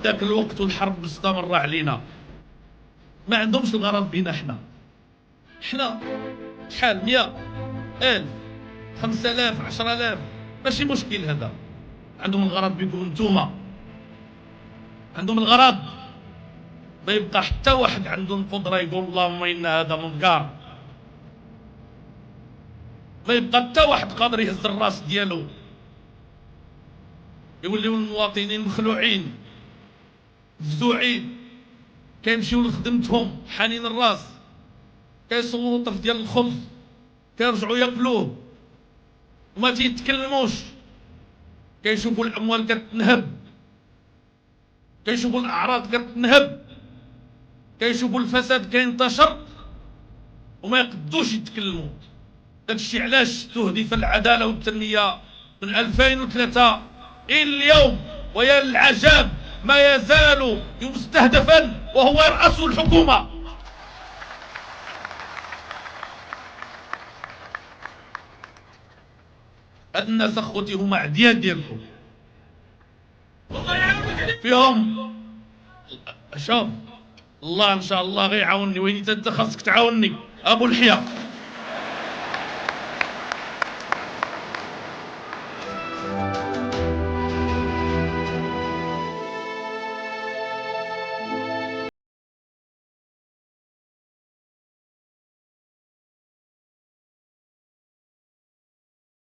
ذاك الوقت والحرب مستمرة علينا، ما عندهمش الغرض بينا. حنا شحال 100 1000 5000 10000 ماشي مشكل. هذا عندهم الغرض بكم نتوما، عندهم الغرض ما يبقى حتى واحد عنده القدرة يقول اللهم إن هذا منكر، ما يبقى حتى واحد قادر يهز الراس ديالو. يوليو المواطنين مخلوعين مفزوعين، كيمشيو لخدمتهم حانين الراس، كيصوموا طرف ديال الخبز كيرجعوا ياكلوه وما تيتكلموش، كيشوفوا الاموال كتنهب، كيشوفوا الاعراض كتنهب، كيشوفوا الفساد كينتشر وما يقدوش يتكلموا. داكشي علاش استهدف العداله والتنميه من 2003 الى اليوم، ويا العجاب ما يزال مستهدفا وهو يرأس الحكومه. هاد الناس اخوتي هما عديان ديالكم، فيهم شوف الله ان شاء الله غيعاونني، وين انت خاصك تعاونني ابو الحياه.